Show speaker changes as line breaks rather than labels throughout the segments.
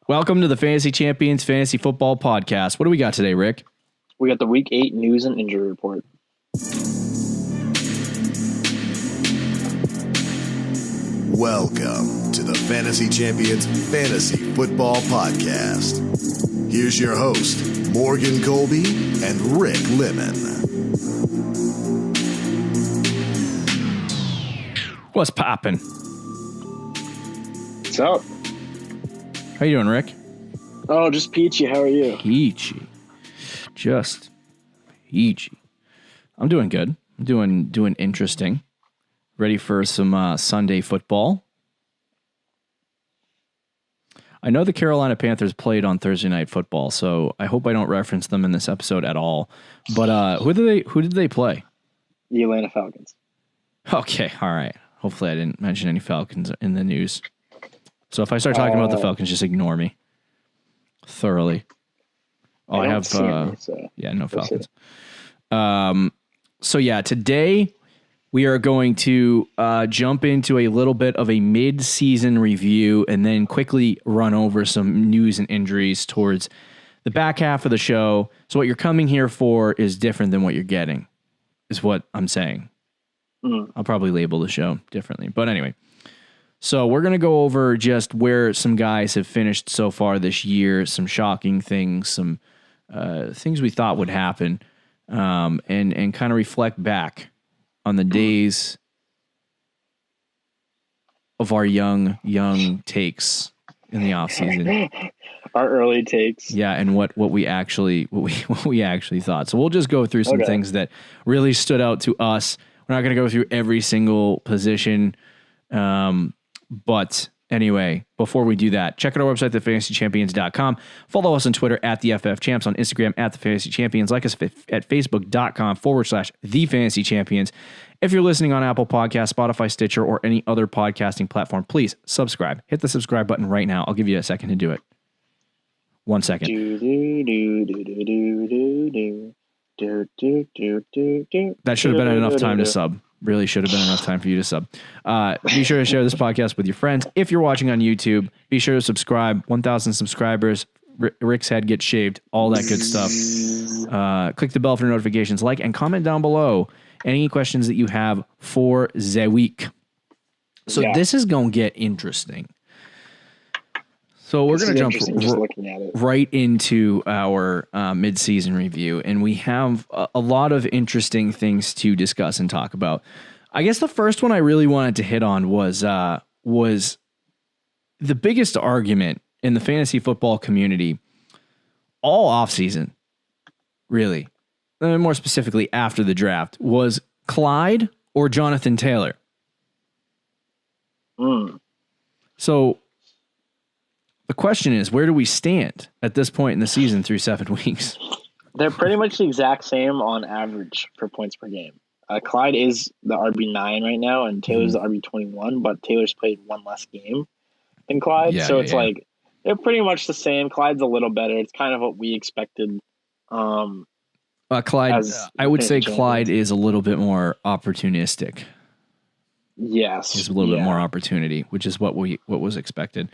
Welcome to the Fantasy Champions Fantasy Football Podcast. What do we got today, Rick?
We got the Week 8 news and injury report.
Welcome to the Fantasy Champions Fantasy Football Podcast. Here's your host, Morgan Colby and Rick Lemon.
What's poppin'?
What's up?
How you doing, Rick?
Oh, just peachy. How are you?
Peachy. Just peachy. I'm doing good. I'm doing interesting. Ready for some Sunday football. I know the Carolina Panthers played on Thursday Night Football, so I hope I don't reference them in this episode at all. But who did they play?
The Atlanta Falcons.
Okay, all right. Hopefully I didn't mention any Falcons in the news. So if I start talking about the Falcons, just ignore me thoroughly. Oh, I have no Falcons. So yeah, today we are going to jump into a little bit of a mid-season review and then quickly run over some news and injuries towards the back half of the show. So what you're coming here for is different than what you're getting, is what I'm saying. I'll probably label the show differently. But anyway, so we're going to go over just where some guys have finished so far this year, some shocking things, some things we thought would happen, and kind of reflect back on the days of our young takes in the offseason.
Our early takes.
Yeah, and what we actually thought. So we'll just go through some things that really stood out to us. We're not going to go through every single position. But anyway, before we do that, check out our website, thefantasychampions.com. Follow us on Twitter at the FF Champs, on Instagram at the Fantasy Champions. Like us at facebook.com/thefantasychampions. If you're listening on Apple Podcasts, Spotify, Stitcher, or any other podcasting platform, please subscribe. Hit the subscribe button right now. I'll give you a second to do it. 1 second. That should have been enough time to sub. Really should have been enough time for you to sub. Be sure to share this podcast with your friends. If you're watching on YouTube, be sure to subscribe. 1,000 subscribers. Rick's head gets shaved. All that good stuff. Click the bell for notifications. Like and comment down below any questions that you have for the week. So this is going to get interesting. So we're going to jump right into our mid-season review, and we have a lot of interesting things to discuss and talk about. I guess the first one I really wanted to hit on was the biggest argument in the fantasy football community all offseason, really, and more specifically after the draft, was Clyde or Jonathan Taylor. So the question is, where do we stand at this point in the season through 7 weeks?
They're pretty much the exact same on average for points per game. Clyde is the RB9 right now, and Taylor's the RB21, but Taylor's played one less game than Clyde. It's like they're pretty much the same. Clyde's a little better. It's kind of what we expected.
Clyde, I would say Clyde is a little bit more opportunistic.
Yes.
He has a little bit more opportunity, which is what was expected.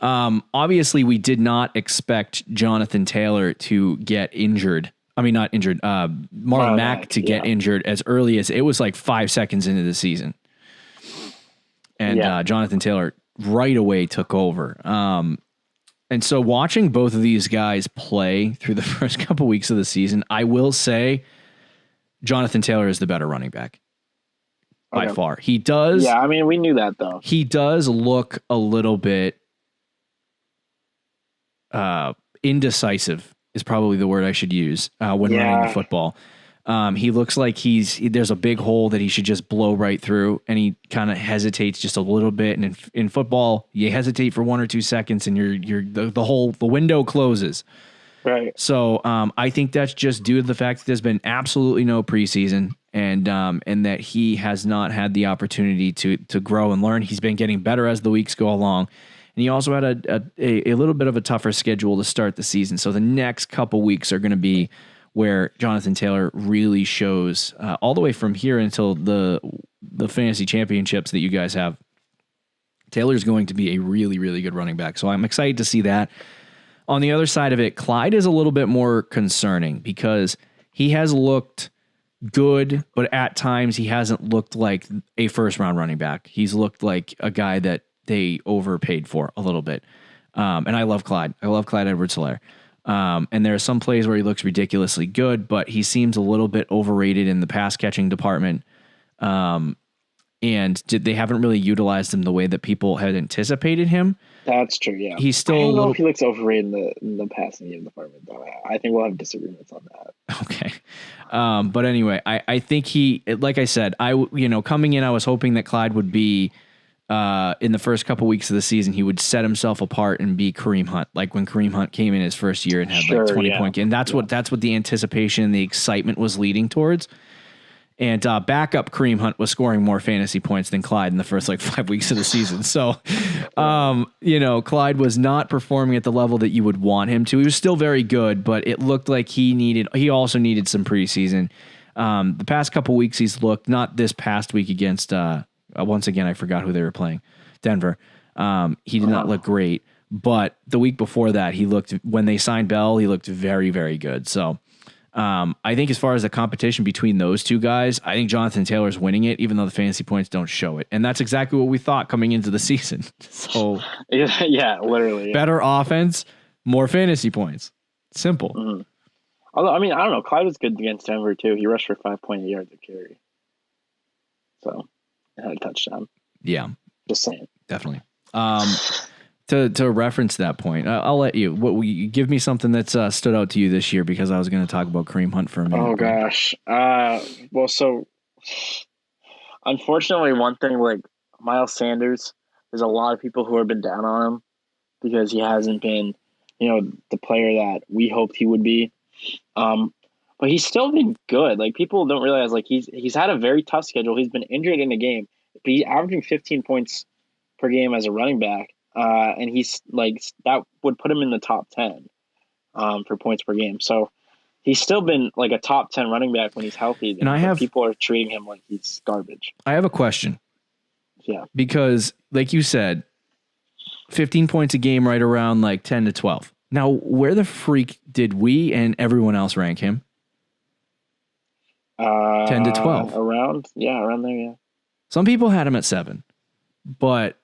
Obviously, we did not expect Jonathan Taylor to get injured. I mean, not injured. Marlon Mack to get injured as early as it was like 5 seconds into the season. And Jonathan Taylor right away took over. And so watching both of these guys play through the first couple weeks of the season, I will say Jonathan Taylor is the better running back by far. He does.
Yeah, I mean, we knew that, though.
He does look a little bit indecisive is probably the word I should use when running the football. He looks like there's a big hole that he should just blow right through, and he kind of hesitates just a little bit. And in football, you hesitate for 1 or 2 seconds, and the window closes.
Right.
So I think that's just due to the fact that there's been absolutely no preseason, and that he has not had the opportunity to grow and learn. He's been getting better as the weeks go along. And he also had a little bit of a tougher schedule to start the season. So the next couple weeks are going to be where Jonathan Taylor really shows all the way from here until the fantasy championships that you guys have Taylor's going to be a really, really good running back. So I'm excited to see that. On the other side of it, Clyde is a little bit more concerning because he has looked good, but at times he hasn't looked like a first-round running back. He's looked like a guy that they overpaid for a little bit. And I love Clyde. I love Clyde Edwards-Helaire. And there are some plays where he looks ridiculously good, but he seems a little bit overrated in the pass-catching department. And they haven't really utilized him the way that people had anticipated him.
That's true, yeah.
He's still
I don't know if he looks overrated in the passing game department, though. I think we'll have disagreements on that.
Okay. But anyway, I think he, like I said, coming in, I was hoping that Clyde would be, in the first couple weeks of the season, he would set himself apart and be Kareem Hunt, like when Kareem Hunt came in his first year and had like 20 point game. And that's what the anticipation and the excitement was leading towards. And backup Kareem Hunt was scoring more fantasy points than Clyde in the first 5 weeks of the season. So, Clyde was not performing at the level that you would want him to. He was still very good, but it looked like he also needed some preseason. The past couple weeks he's looked, not this past week against, once again, I forgot who they were playing, Denver. He did not look great, but the week before that when they signed Bell, he looked very, very good. So, I think as far as the competition between those two guys, I think Jonathan Taylor's winning it, even though the fantasy points don't show it. And that's exactly what we thought coming into the season. So
yeah, literally. Yeah.
Better offense, more fantasy points. Simple.
Mm-hmm. Although, I don't know. Clyde was good against Denver, too. He rushed for 5.8 yards a carry. So, had a touchdown.
Yeah.
Just saying.
Definitely. To reference that point, I'll let you. Give me something that's stood out to you this year, because I was going to talk about Kareem Hunt for a minute.
Oh gosh. So unfortunately, one thing like Miles Sanders, there's a lot of people who have been down on him because he hasn't been, the player that we hoped he would be. But he's still been good. Like, people don't realize, he's had a very tough schedule. He's been injured in a game, but he's averaging 15 points per game as a running back. And he's that would put him in the top 10 for points per game. So he's still been like a top 10 running back when he's healthy. And people are treating him like he's garbage.
I have a question.
Yeah.
Because like you said, 15 points a game, right around 10 to 12. Now, where the freak did we and everyone else rank him? 10 to 12.
Around there, yeah.
Some people had him at 7, but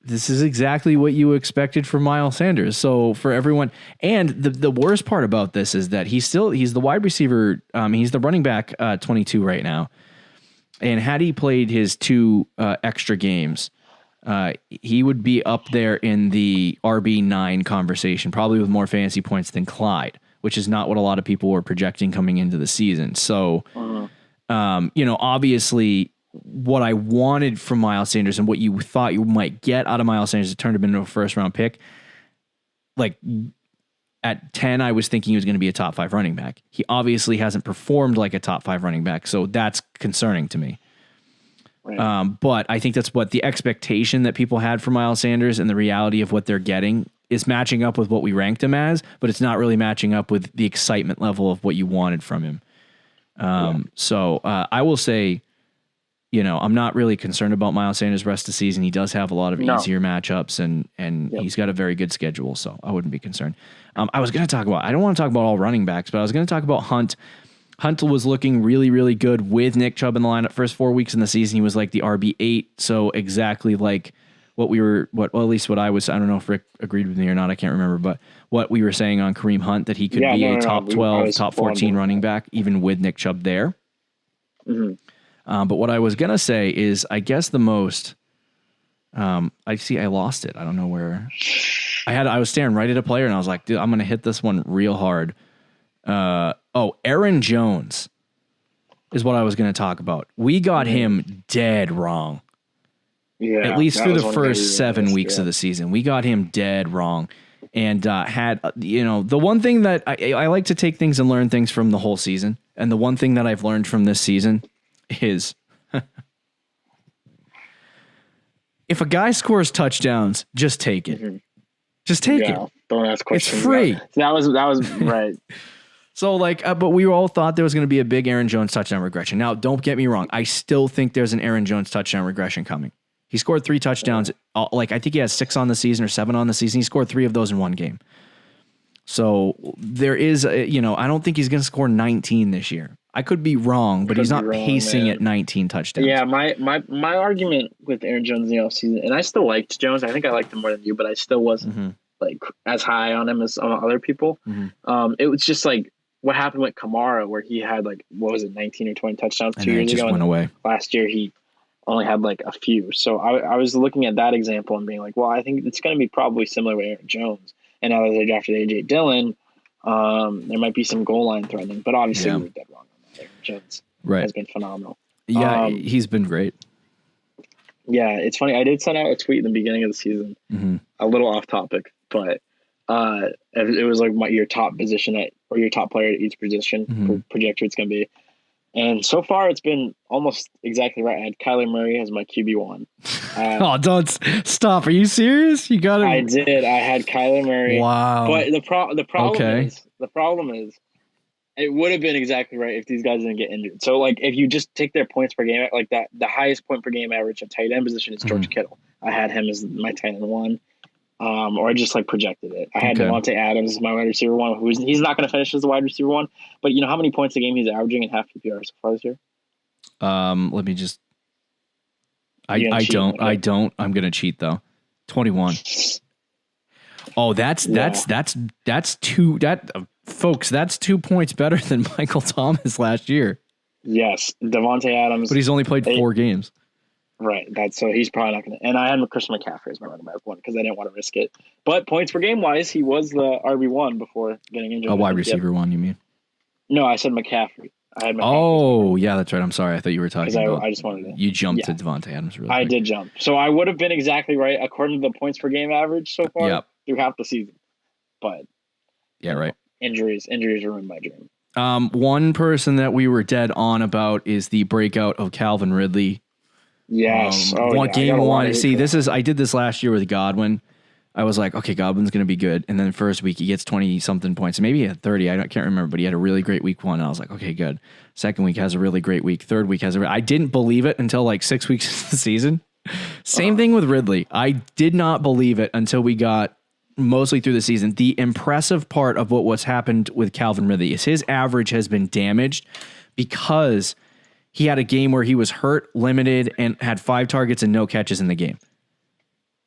this is exactly what you expected from Miles Sanders. So for everyone, and the worst part about this is that he's the wide receiver. He's the running back 22 right now. And had he played his 2 extra games, he would be up there in the RB9 conversation, probably with more fantasy points than Clyde, which is not what a lot of people were projecting coming into the season. So, obviously, what I wanted from Miles Sanders and what you thought you might get out of Miles Sanders, it turned him into a first-round pick. At 10, I was thinking he was going to be a top 5 running back. He obviously hasn't performed like a top 5 running back, so that's concerning to me. Right. But I think that's what the expectation that people had for Miles Sanders and the reality of what they're getting is matching up with what we ranked him as, but it's not really matching up with the excitement level of what you wanted from him. So I will say, I'm not really concerned about Miles Sanders rest of the season. He does have a lot of easier matchups, and he's got a very good schedule, so I wouldn't be concerned. I don't want to talk about all running backs, but I was going to talk about Hunt. Hunt was looking really, really good with Nick Chubb in the lineup. First 4 weeks in the season, he was like the RB8, so exactly like at least what I was. I don't know if Rick agreed with me or not. I can't remember, but what we were saying on Kareem Hunt, that he could be a top 12, top 14 running back, even with Nick Chubb there. Mm-hmm. But what I was going to say is, I guess the most, I lost it. I don't know where I was staring right at a player and I was like, dude, I'm going to hit this one real hard. Aaron Jones is what I was going to talk about. We got him dead wrong. Yeah, at least through the first 7 weeks of the season, we got him dead wrong. And had, the one thing that I like to take things and learn things from the whole season. And the one thing that I've learned from this season is if a guy scores touchdowns, just take it. Mm-hmm. Just take it.
Don't ask questions.
It's free.
That was right.
So but we all thought there was going to be a big Aaron Jones touchdown regression. Now, don't get me wrong. I still think there's an Aaron Jones touchdown regression coming. He scored 3 touchdowns. Like, I think he has 6 on the season or 7 on the season. He scored 3 of those in one game. So there is, I don't think he's going to score 19 this year. I could be wrong, but he's not pacing at 19 touchdowns.
Yeah, my argument with Aaron Jones in the offseason, and I still liked Jones. I think I liked him more than you, but I still wasn't like as high on him as other people. It was just like what happened with Kamara, where he had like, what was it, 19 or 20 touchdowns 2 years ago?
Went away.
Last year he only had like a few. So I was looking at that example and being like, well, I think it's going to be probably similar with Aaron Jones. And now that they drafted A.J. Dillon, there might be some goal line threatening, but obviously we were dead wrong on that. Aaron Jones has been phenomenal.
Yeah, he's been great.
Yeah, it's funny. I did send out a tweet in the beginning of the season, a little off topic, but it was like your top position or your top player at each position projector it's going to be. And so far, it's been almost exactly right. I had Kyler Murray as my QB1.
Don't stop. Are you serious? You got it.
I did. I had Kyler Murray.
Wow.
But the problem is, it would have been exactly right if these guys didn't get injured. So, like, if you just take their points per game, like that, the highest point per game average at tight end position is George Kittle. I had him as my tight end 1. Or I just like projected it. I had Devonta Adams as my wide receiver 1. He's not going to finish as the wide receiver 1, but you know how many points a game he's averaging in half PPR so far this year?
Let me just. I don't. I'm going to cheat though. 21. Oh, that's 2. Folks, that's 2 points better than Michael Thomas last year.
Yes, Devonta Adams,
but he's only played 4 games.
Right. So he's probably not going to. And I had Christian McCaffrey as my running back 1 because I didn't want to risk it. But points per game wise, he was the RB1 before getting injured.
A wide receiver 1, you mean?
No, I said McCaffrey. I had McCaffrey.
Oh, yeah, that's right. I'm sorry. I thought you were talking about.
I just wanted to.
You jumped to Devonta Adams really quick.
I did jump. So I would have been exactly right according to the points per game average so far through half the season. But
yeah, right.
Injuries ruined my dream.
One person that we were dead on about is the breakout of Calvin Ridley.
Yes.
Game 1. See, I did this last year with Godwin. I was like, okay, Godwin's going to be good. And then first week he gets 20 something points. Maybe he had 30. I can't remember, but he had a really great week 1. And I was like, okay, good. Second week has a really great week. Third week I didn't believe it until like 6 weeks into the season. Same thing with Ridley. I did not believe it until we got mostly through the season. The impressive part of what's happened with Calvin Ridley is his average has been damaged because he had a game where he was hurt, limited, and had 5 targets and no catches in the game.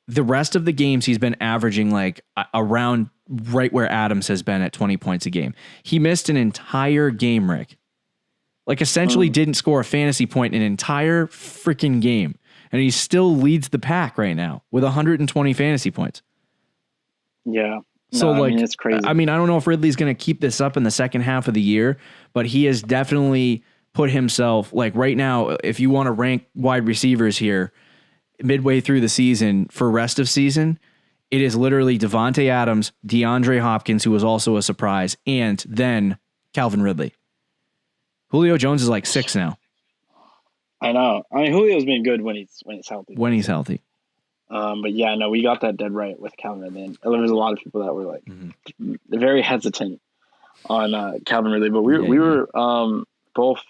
The rest of the games, he's been averaging like around right where Adams has been at 20 points a game. He missed an entire game, Rick. Like essentially didn't score a fantasy point in an entire freaking game. And he still leads the pack right now with 120 fantasy points.
Yeah.
So
it's crazy.
I don't know if Ridley's going to keep this up in the second half of the year, but he has definitely put himself, like right now, if you want to rank wide receivers here midway through the season for rest of season, it is literally Devonta Adams, DeAndre Hopkins, who was also a surprise, and then Calvin Ridley. Julio Jones is like 6 now.
I know. Julio's been good when he's healthy.
When he's healthy.
But yeah, no, we got that dead right with Calvin Ridley. And there was a lot of people that were like very hesitant on Calvin Ridley, but we were both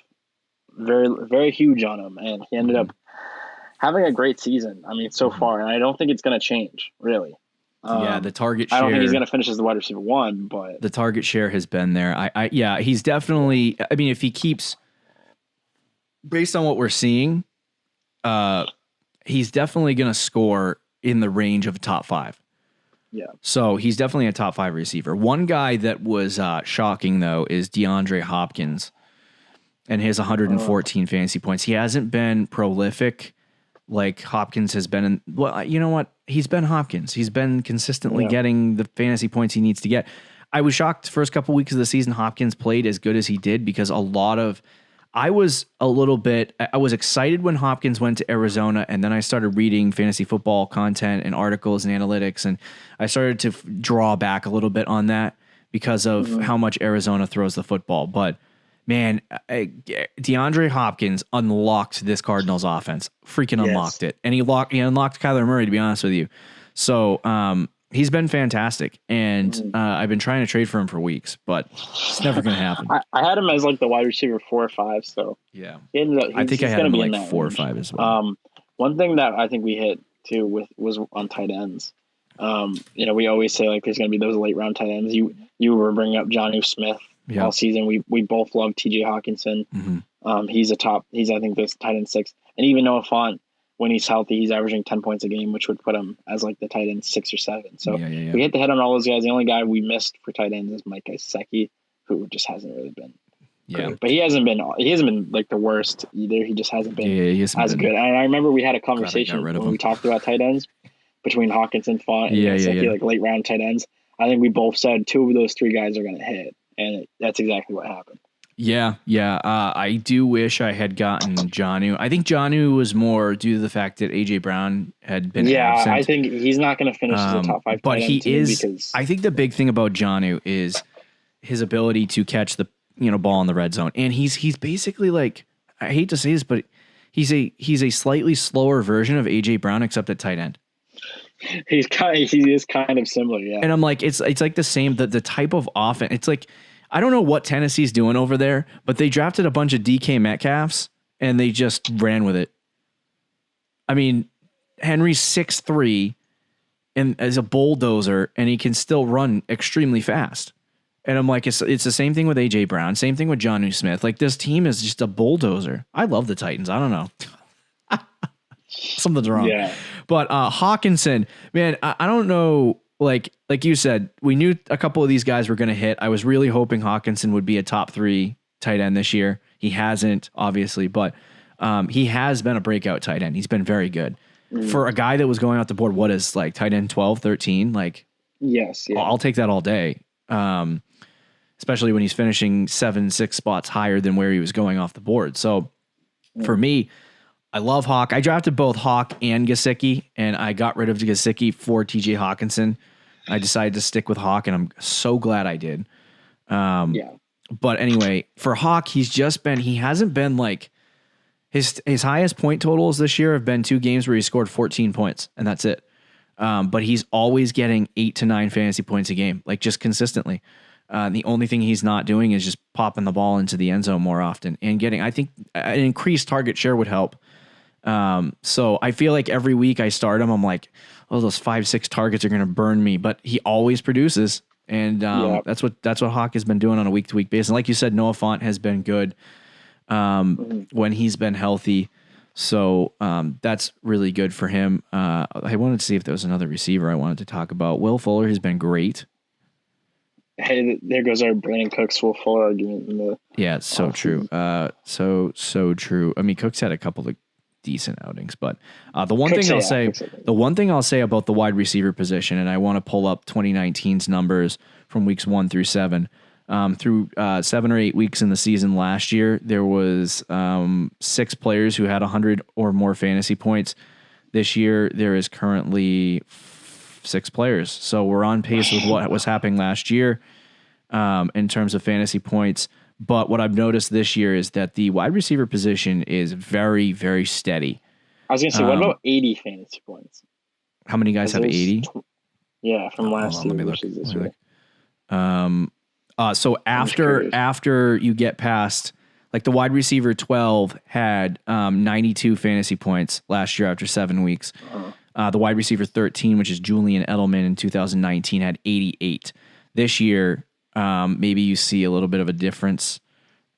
very, very huge on him, and he ended up having a great season. So far, and I don't think it's going to change really.
The target share.
I don't think he's going to finish as the wide receiver 1, but
the target share has been there. He's definitely. If he keeps, based on what we're seeing, he's definitely going to score in the range of top 5.
Yeah.
So he's definitely a top 5 receiver. One guy that was shocking though is DeAndre Hopkins and his 114 fantasy points. He hasn't been prolific like Hopkins has been. You know what? He's been Hopkins. He's been consistently getting the fantasy points he needs to get. I was shocked the first couple weeks of the season Hopkins played as good as he did because I was excited when Hopkins went to Arizona, and then I started reading fantasy football content and articles and analytics, and I started to draw back a little bit on that because of how much Arizona throws the football. But man, DeAndre Hopkins unlocked this Cardinals offense, unlocked it. And he unlocked Kyler Murray, to be honest with you. So he's been fantastic, and I've been trying to trade for him for weeks, but it's never going to happen.
I had him as like the wide receiver 4 or 5, so
yeah.
I think
I had him like 4 or 5 as well.
One thing that I think we hit too was on tight ends. We always say like there's going to be those late round tight ends. You were bringing up Jonnu Smith all season. We both love TJ Hawkinson.
Mm-hmm.
He's I think this tight end 6, and even Noah Fant, when he's healthy, he's averaging 10 points a game, which would put him as like the tight end 6 or 7. So we hit the head on all those guys. The only guy we missed for tight ends is Mike Gesicki, who just hasn't really been great. But he hasn't been like the worst either. He just hasn't been as good. And I remember we had a conversation when we talked about tight ends between Hawkinson, Font, and Gesicki, like late round tight ends. I think we both said 2 of those 3 guys are going to hit, and that's exactly what happened.
Yeah. I do wish I had gotten Jonnu. I think Jonnu was more due to the fact that AJ Brown had been absent.
I think he's not going to finish as a top 5
but
tight
he
end
is.
because
I think the big thing about Jonnu is his ability to catch the ball in the red zone, and he's basically like, I hate to say this, but he's a slightly slower version of AJ Brown, except at tight end.
he is kind of similar, yeah.
And I'm like, it's like the same, the type of offense. It's like, I don't know what Tennessee's doing over there, but they drafted a bunch of DK Metcalfs and they just ran with it. I mean, Henry's 6'3" and as a bulldozer, and he can still run extremely fast. And I'm like, it's the same thing with AJ Brown, same thing with Jonnu Smith. Like, this team is just a bulldozer. I love the Titans. I don't know. Something's wrong.
Yeah.
But Hawkinson, man, I don't know. Like you said, we knew a couple of these guys were going to hit. I was really hoping Hawkinson would be a top 3 tight end this year. He hasn't, obviously, but he has been a breakout tight end. He's been very good. For a guy that was going out the board, what is like tight end 12, 13? Like,
yes, yeah.
I'll take that all day. Especially when he's finishing 7-6 spots higher than where he was going off the board. So for me, I love Hawk. I drafted both Hawk and Gesicki, and I got rid of Gesicki for TJ Hawkinson. I decided to stick with Hawk, and I'm so glad I did. But anyway, for Hawk, he hasn't been like his highest point totals this year have been 2 games where he scored 14 points, and that's it. But he's always getting 8 to 9 fantasy points a game, like just consistently. The only thing he's not doing is just popping the ball into the end zone more often and getting, I think an increased target share would help. So I feel like every week I start him, I'm like, oh, those 5-6 targets are going to burn me, but he always produces. And, that's what Hawk has been doing on a week to week basis. And like you said, Noah Fant has been good, when he's been healthy. So, that's really good for him. I wanted to see if there was another receiver I wanted to talk about. Will Fuller has been great.
Hey, there goes our Brandon Cooks Will Fuller argument.
Yeah, it's so true. So true. I mean, Cooks had a couple of decent outings, but the one thing I'll say about the wide receiver position, and I want to pull up 2019's numbers from weeks 1 through 7. Through 7 or 8 weeks in the season last year, there was 6 players who had 100 or more fantasy points. This year, there is currently 6 players. So we're on pace with what was happening last year in terms of fantasy points. But what I've noticed this year is that the wide receiver position is very, very steady.
I was going to say, what about 80 fantasy points?
How many guys have 80?
Yeah, from last year versus this year.
So after you get past, like the wide receiver 12 had 92 fantasy points last year after 7 weeks. The wide receiver 13, which is Julian Edelman in 2019, had 88. This year, maybe you see a little bit of a difference.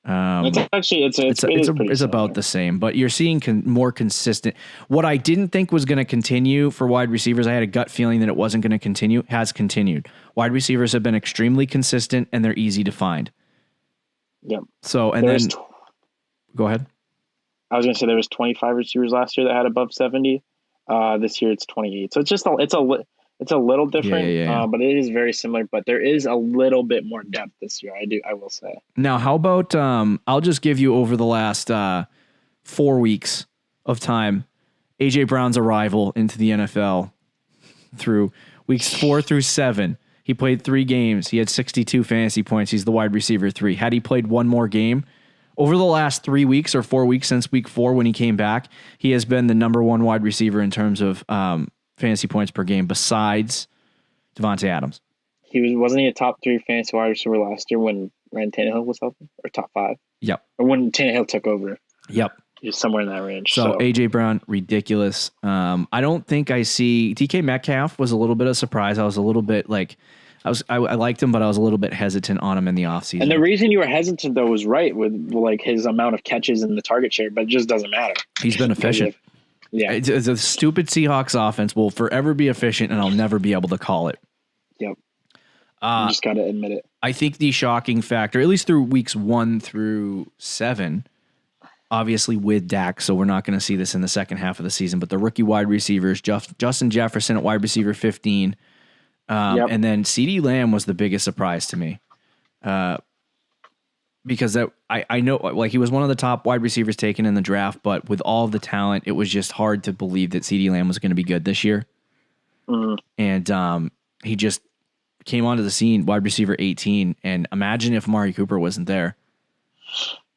It's about the same, but you're seeing more consistent. What I didn't think was going to continue for wide receivers, I had a gut feeling that it wasn't going to continue, has continued. Wide receivers have been extremely consistent and they're easy to find.
Yep.
So, and then go ahead.
I was going to say there was 25 receivers last year that had above 70. This year it's 28. So it's just it's a little different, but it is very similar. But there is a little bit more depth this year. I will say. Now,
how about I'll just give you over the last 4 weeks of time, AJ Brown's arrival into the NFL through weeks 4 through 7. He played 3 games. He had 62 fantasy points. He's the wide receiver 3. Had he played one more game over the last 3 weeks or 4 weeks since week 4 when he came back, he has been the number 1 wide receiver in terms of fantasy points per game besides Devonta Adams.
Wasn't he a top 3 fantasy wide receiver last year when Ryan Tannehill was healthy, or top 5?
Yep.
Or when Tannehill took over.
Yep.
He's somewhere in that range.
So AJ Brown, ridiculous. I don't think I see DK Metcalf was a little bit of a surprise. I was a little bit like, I liked him, but I was a little bit hesitant on him in the offseason.
And the reason you were hesitant though was right with like his amount of catches and the target share, but it just doesn't matter.
He's been efficient.
Yeah,
it's a stupid Seahawks offense will forever be efficient, and I'll never be able to call it.
Yep. You just got to admit it.
I think the shocking factor, at least through weeks 1 through 7, obviously with Dak, so we're not going to see this in the second half of the season, but the rookie wide receivers, Justin Jefferson at wide receiver 15, and then CeeDee Lamb was the biggest surprise to me. Because I know like he was one of the top wide receivers taken in the draft, but with all of the talent, it was just hard to believe that CeeDee Lamb was going to be good this year. Mm-hmm. And he just came onto the scene, wide receiver 18, and imagine if Amari Cooper wasn't there.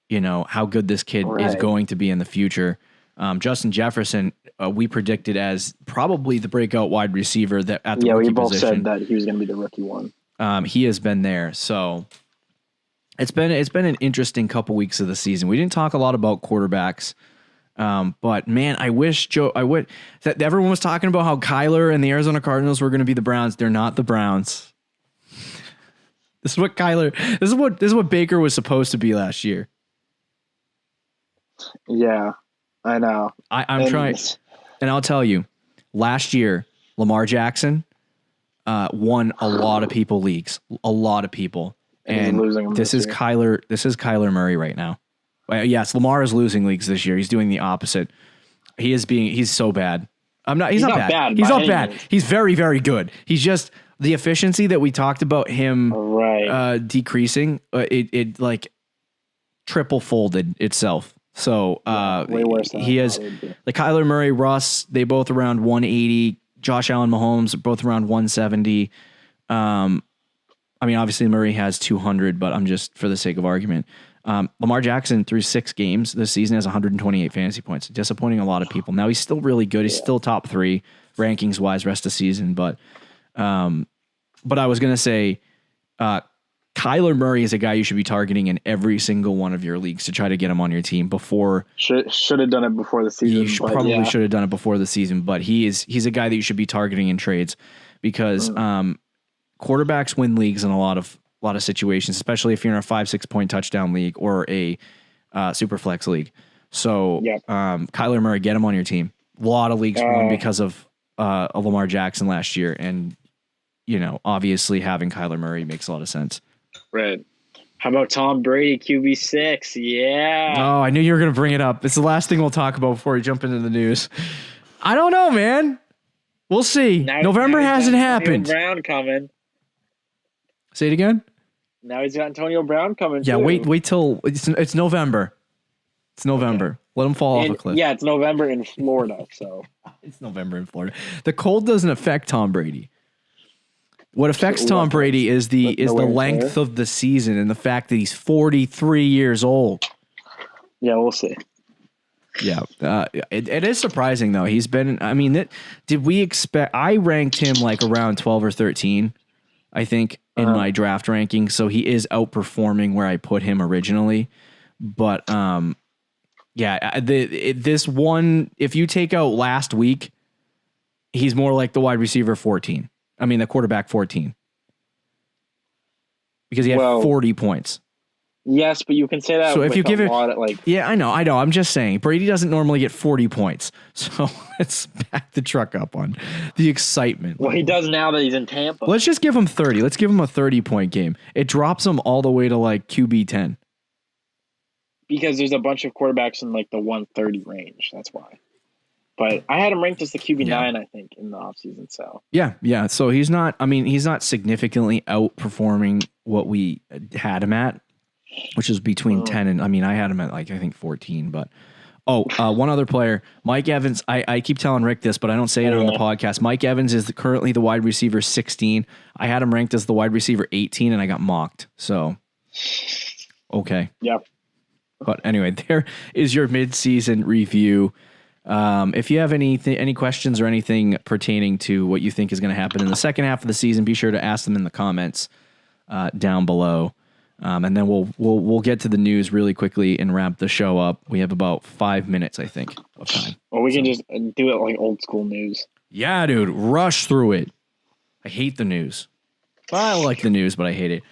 You know, how good this kid is going to be in the future. Justin Jefferson, we predicted as probably the breakout wide receiver that at the rookie
we both
position.
said that he was going to be the rookie one.
He has been there, so it's been an interesting couple weeks of the season. We didn't talk a lot about quarterbacks, but man, I wish that everyone was talking about how Kyler and the Arizona Cardinals were going to be the Browns. They're not the Browns. This is what Baker was supposed to be last year.
Yeah, I know.
I'm trying, and I'll tell you, last year, Lamar Jackson won a lot of people leagues, a lot of people. And this is Kyler Murray right now. Yes, Lamar is losing leagues this year. He's doing the opposite. He's so bad. He's not bad. He's not bad. He's very, very good. He's just the efficiency that we talked about him decreasing. It like triple folded itself. So
way worse than
he has like Kyler Murray, Russ, they both around 180. Josh Allen, Mahomes, both around 170. I mean, obviously Murray has 200, but I'm just for the sake of argument. Lamar Jackson through 6 games this season has 128 fantasy points, disappointing a lot of people. Now he's still really good. He's still top 3 rankings wise rest of season, but I was going to say, Kyler Murray is a guy you should be targeting in every single one of your leagues to try to get him on your team before.
Should have done it before the season.
You probably should have done it before the season, but he's a guy that you should be targeting in trades because quarterbacks win leagues in a lot of situations, especially if you're in a 5-6 point touchdown league or a super flex league. So Kyler Murray, get him on your team. A lot of leagues won because of Lamar Jackson last year, and you know, obviously having Kyler Murray makes a lot of sense.
Right. How about Tom Brady, QB6? Yeah.
Oh, I knew you were going to bring it up. It's the last thing we'll talk about before we jump into the news. I don't know, man. We'll see. November hasn't happened.
Brown coming.
Say it again.
Now he's got Antonio Brown coming.
Yeah,
too.
wait till it's November. It's November. Okay. Let him fall off a cliff.
Yeah, it's November in Florida. So
it's November in Florida. The cold doesn't affect Tom Brady. What affects Tom Brady is the length of the season and the fact that he's 43 years old.
Yeah, we'll see.
Yeah, it is surprising though. He's been. I mean, did we expect? I ranked him like around 12 or 13, I think, in my draft ranking. So he is outperforming where I put him originally. But this one, if you take out last week, he's more like the wide receiver 14. I mean, the quarterback 14. Because he had 40 points.
Yes, but you can say that.
So if you give it, I know. I'm just saying Brady doesn't normally get 40 points. So let's back the truck up on the excitement.
Well, he does now that he's in Tampa.
Let's just give him 30. Let's give him a 30-point game. It drops him all the way to like QB 10.
Because there's a bunch of quarterbacks in like the 130 range. That's why. But I had him ranked as the QB9, I think, in the offseason. So
yeah. So he's not significantly outperforming what we had him at, which is between 10 and I had him at like I think 14. But one other player, Mike Evans. I keep telling Rick this, but I don't say it on the podcast. Mike Evans is currently the wide receiver 16. I had him ranked as the wide receiver 18, and I got mocked. So okay,
yeah.
But anyway, there is your mid-season review. If you have any questions or anything pertaining to what you think is going to happen in the second half of the season, be sure to ask them in the comments down below. And then we'll get to the news really quickly and wrap the show up. We have about 5 minutes, I think, of time.
Or we can just do it like old school news.
Yeah, dude, rush through it. I hate the news. I like the news, but I hate it.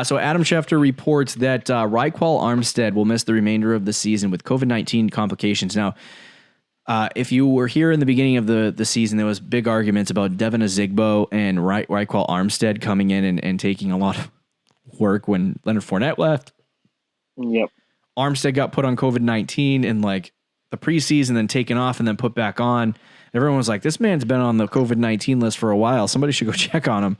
So Adam Schefter reports that Raekwon Armstead will miss the remainder of the season with COVID-19 complications. Now, if you were here in the beginning of the season, there was big arguments about Devin Azigbo and Raekwon Armstead coming in and taking a lot of work when Leonard Fournette left.
Yep.
Armstead got put on COVID-19 in like the preseason, then taken off and then put back on. Everyone was like, this man's been on the COVID-19 list for a while. Somebody should go check on him.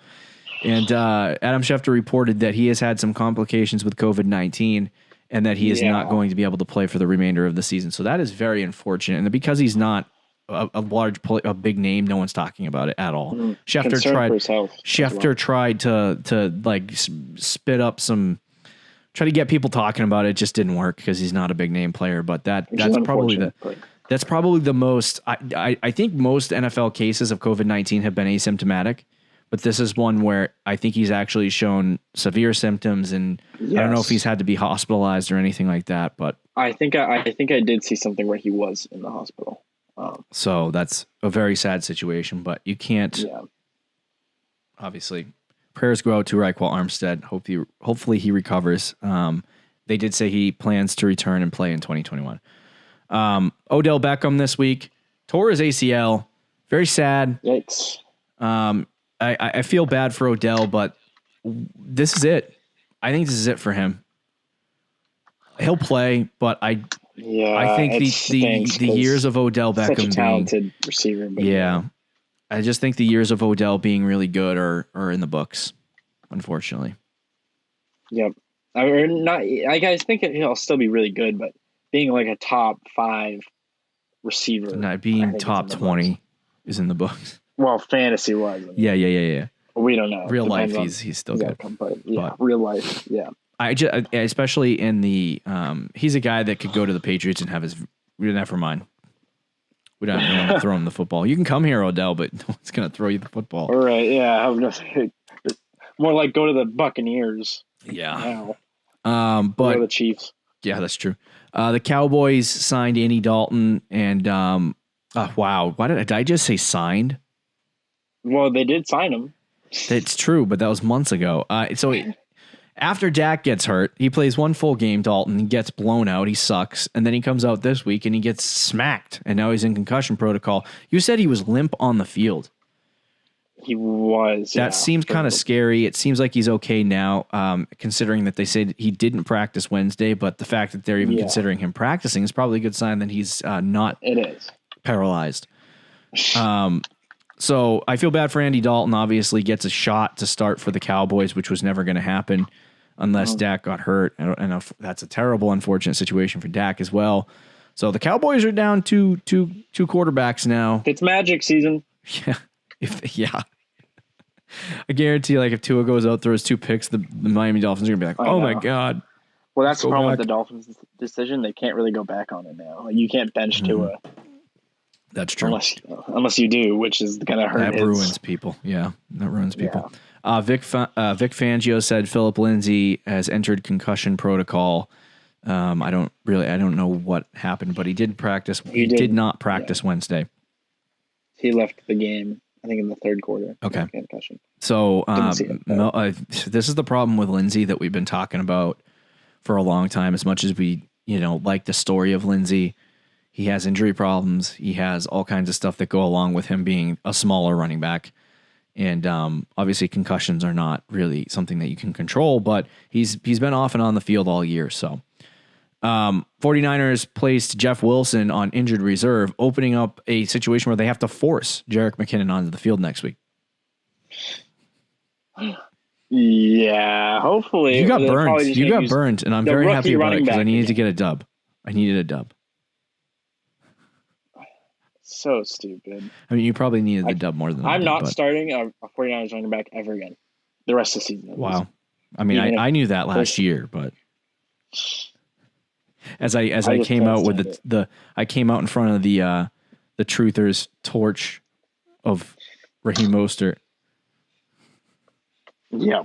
And Adam Schefter reported that he has had some complications with COVID-19 and that he is not going to be able to play for the remainder of the season. So that is very unfortunate. And because he's not a big name, no one's talking about it at all. Schefter tried to like spit up try to get people talking about it. It just didn't work because he's not a big name player. But that's probably the most. I think most NFL cases of COVID-19 have been asymptomatic. But this is one where I think he's actually shown severe symptoms, and I don't know if he's had to be hospitalized or anything like that. But
I think I did see something where he was in the hospital.
So that's a very sad situation. But you can't. Yeah. Obviously, prayers go out to Raekwon Armstead. Hopefully he recovers. They did say he plans to return and play in 2021. Odell Beckham this week tore his ACL. Very sad.
Yikes.
I feel bad for Odell, but this is it. I think this is it for him. He'll play, but I think the years of Odell Beckham
such a talented receiver. But
I just think the years of Odell being really good are in the books, unfortunately.
Yep. I guys think he'll still be really good, but being like a top 5 receiver,
not being top 20 is in the books.
Well, fantasy wise.
Yeah.
We don't know.
Real life, he's still good.
Real life, yeah.
I just, especially in the, he's a guy that could go to the Patriots and have his. Never mind. We don't want to throw him the football. You can come here, Odell, but no one's going to throw you the football.
All right, yeah. More like go to the Buccaneers.
Yeah.
But go to the Chiefs.
Yeah, that's true. The Cowboys signed Andy Dalton, and wow, did I just say signed?
Well, they did sign him.
That's true, but that was months ago. So after Dak gets hurt, he plays one full game, Dalton, he gets blown out, he sucks, and then he comes out this week and he gets smacked, and now he's in concussion protocol. You said he was limp on the field.
He was.
That seems kind of scary. It seems like he's okay now, considering that they said he didn't practice Wednesday, but the fact that they're even considering him practicing is probably a good sign that he's not paralyzed. So I feel bad for Andy Dalton. Obviously gets a shot to start for the Cowboys, which was never going to happen unless Dak got hurt. And that's a terrible, unfortunate situation for Dak as well. So the Cowboys are down two quarterbacks now.
It's magic season.
Yeah. I guarantee, like, if Tua goes out, throws 2 picks, the Miami Dolphins are going to be like, oh my God.
Well, that's the problem with the Dolphins' decision. They can't really go back on it now. Like, you can't bench Tua.
That's true.
Unless you do, which is going to hurt.
That ruins people. Yeah, that ruins people. Yeah. Vic Fangio said Philip Lindsay has entered concussion protocol. I don't know what happened, but he did practice. He did not practice Wednesday.
He left the game, I think, in the third quarter.
Okay.
Concussion.
So this is the problem with Lindsay that we've been talking about for a long time. As much as we, like the story of Lindsay, he has injury problems. He has all kinds of stuff that go along with him being a smaller running back. And obviously concussions are not really something that you can control, but he's been off and on the field all year. So 49ers placed Jeff Wilson on injured reserve, opening up a situation where they have to force Jerick McKinnon onto the field next week.
Yeah, hopefully.
You got burned, and I'm very happy about it because I needed to get a dub. I needed a dub.
So stupid.
I mean, you probably needed the dub more than
I'm not starting a 49ers running back ever again. The rest of the season.
Wow. I mean, I knew that last year, but as I came out with I came out in front of the truthers torch of Raheem Mostert.
Yeah.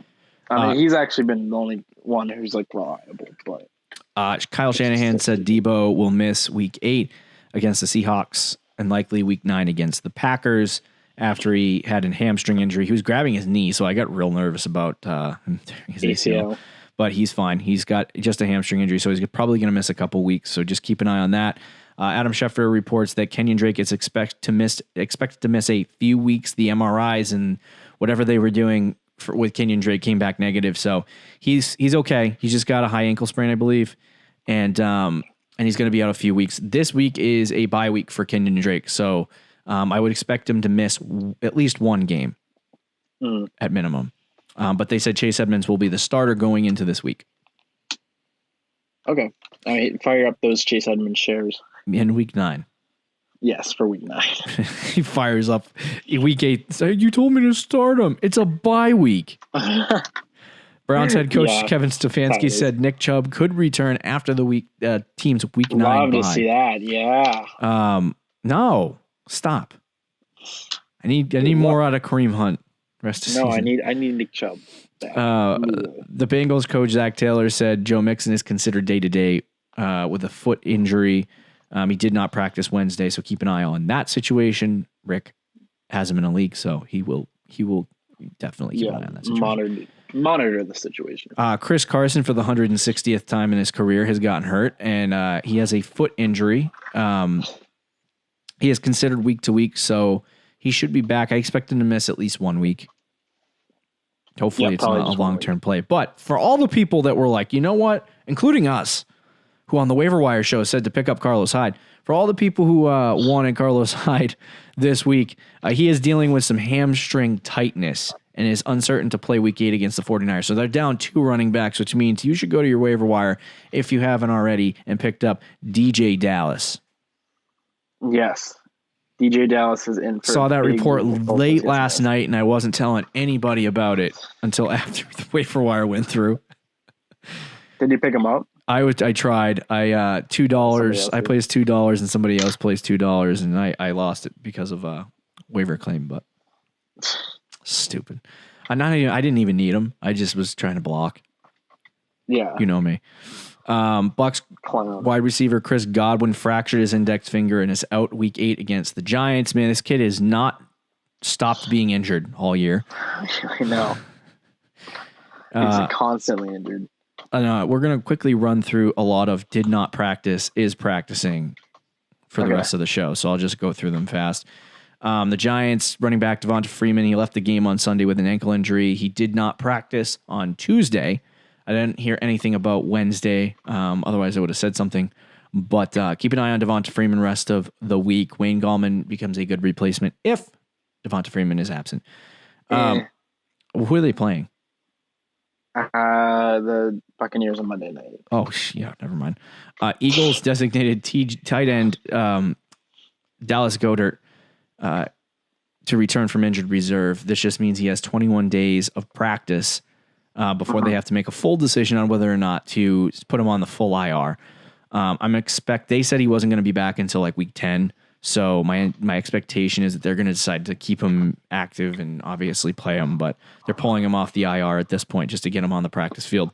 I mean, he's actually been the only one who's like reliable. But
Kyle Shanahan said Debo will miss Week 8 against the Seahawks and likely Week 9 against the Packers after he had a hamstring injury. He was grabbing his knee, so I got real nervous about his ACL. But he's fine. He's got just a hamstring injury, so he's probably going to miss a couple weeks. So just keep an eye on that. Adam Schefter reports that Kenyan Drake is expected to miss a few weeks. The MRIs and whatever they were doing with Kenyan Drake came back negative. So he's okay. He's just got a high ankle sprain, I believe, and he's going to be out a few weeks. This week is a bye week for Kenyan Drake, so I would expect him to miss at least one game at minimum. But they said Chase Edmonds will be the starter going into this week.
Okay. All right. Fire up those Chase Edmonds shares.
In Week 9.
Yes, for Week 9.
He fires up Week 8. So you told me to start him. It's a bye week. Browns head coach Kevin Stefanski said Nick Chubb could return after the team's Week 9
Love
bye.
to see that. Yeah.
No. Stop. I need more out of Kareem Hunt. Rest of
no,
season.
I need Nick Chubb.
The Bengals coach Zach Taylor said Joe Mixon is considered day-to-day with a foot injury. He did not practice Wednesday, so keep an eye on that situation. Rick has him in a league, so he will definitely keep an eye on that situation.
Monitor the situation.
Chris Carson, for the 160th time in his career, has gotten hurt, and he has a foot injury. He is considered week to week, so he should be back. I expect him to miss at least 1 week. Hopefully it's not a long-term play. But for all the people that were like, you know what, including us, who on the waiver wire show said to pick up Carlos Hyde, for all the people who wanted Carlos Hyde this week, he is dealing with some hamstring tightness and is uncertain to play Week 8 against the 49ers. So they're down 2 running backs, which means you should go to your waiver wire if you haven't already and picked up DJ Dallas.
Yes. DJ Dallas is in for
saw that report late last night, and I wasn't telling anybody about it until after the waiver wire went through.
Did you pick him up?
I tried. I $2. I placed $2, and somebody else placed $2, and I lost it because of a waiver claim. But stupid. I didn't even need him. I just was trying to block.
Yeah,
you know me. Bucks wide receiver Chris Godwin fractured his index finger and is out Week 8 against the Giants. Man, this kid has not stopped being injured all year.
I know. He's constantly injured.
We're going to quickly run through a lot of did not practice, is practicing for the rest of the show. So I'll just go through them fast. The Giants running back Devonta Freeman, he left the game on Sunday with an ankle injury. He did not practice on Tuesday. I didn't hear anything about Wednesday. Otherwise, I would have said something. But keep an eye on Devonta Freeman rest of the week. Wayne Gallman becomes a good replacement if Devonta Freeman is absent. Who are they playing?
The Buccaneers on Monday night.
Oh, yeah, never mind. Eagles designated tight end Dallas Goedert to return from injured reserve. This just means he has 21 days of practice before they have to make a full decision on whether or not to put him on the full IR. They said he wasn't going to be back until like week 10. So my expectation is that they're going to decide to keep him active and obviously play him, but they're pulling him off the IR at this point just to get him on the practice field.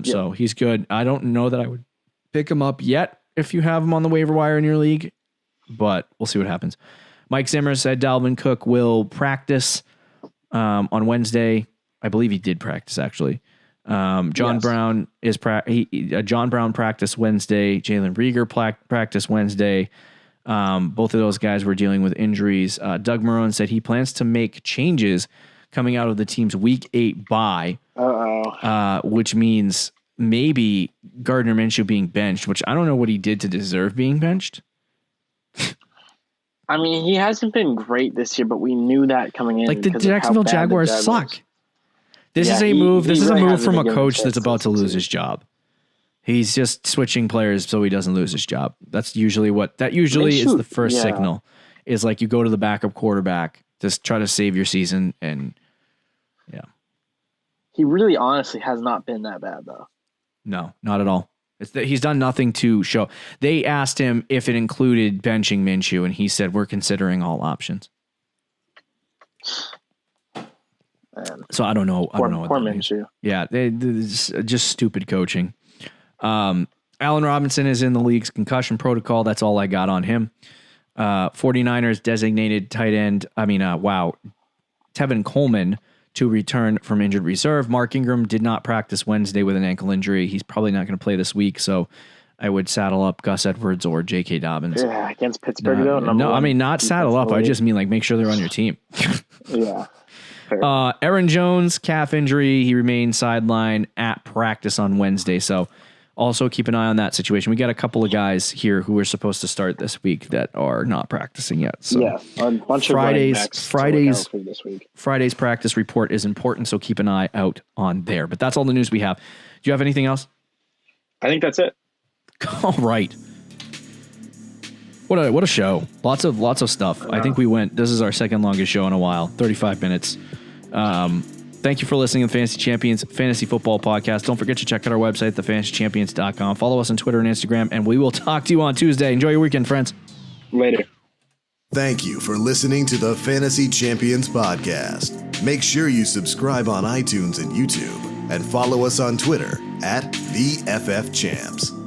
So he's good. I don't know that I would pick him up yet if you have him on the waiver wire in your league, but we'll see what happens. Mike Zimmer said Dalvin Cook will practice on Wednesday. I believe he did practice actually. John Brown practiced Wednesday. Jalen Reagor practiced Wednesday. Both of those guys were dealing with injuries. Doug Marrone said he plans to make changes coming out of the team's Week 8 bye, which means maybe Gardner Minshew being benched, which I don't know what he did to deserve being benched.
I mean, he hasn't been great this year, but we knew that coming in.
Like the Jacksonville Jaguars suck. This is a move. This is a move from a coach that's about to lose his job. He's just switching players so he doesn't lose his job. That's usually is the first signal. Is like you go to the backup quarterback to try to save your season, and
he really honestly has not been that bad though.
No, not at all. He's done nothing to show. They asked him if it included benching Minshew, and he said we're considering all options. So I don't know.
Poor
What that means.
Minshew.
Yeah, just stupid coaching. Allen Robinson is in the league's concussion protocol. That's all I got on him. 49ers designated tight end. Tevin Coleman to return from injured reserve. Mark Ingram did not practice Wednesday with an ankle injury. He's probably not going to play this week. So I would saddle up Gus Edwards or J.K. Dobbins.
Yeah, against Pittsburgh though.
No, I mean not saddle up. I just mean like make sure they're on your team.
Yeah.
Aaron Jones, calf injury. He remains sidelined at practice on Wednesday. So also keep an eye on that situation. We got a couple of guys here who are supposed to start this week that are not practicing yet. So
yeah, a bunch
Friday's
for this week.
Friday's practice report is important, so keep an eye out on there. But that's all the news we have. Do you have anything else?
I think that's it.
All right. What a show. Lots of stuff. I think this is our second longest show in a while, 35 minutes. Thank you for listening to the Fantasy Champions Fantasy Football Podcast. Don't forget to check out our website, thefantasychampions.com. Follow us on Twitter and Instagram, and we will talk to you on Tuesday. Enjoy your weekend, friends.
Later.
Thank you for listening to the Fantasy Champions Podcast. Make sure you subscribe on iTunes and YouTube, and follow us on Twitter @TheFFChamps.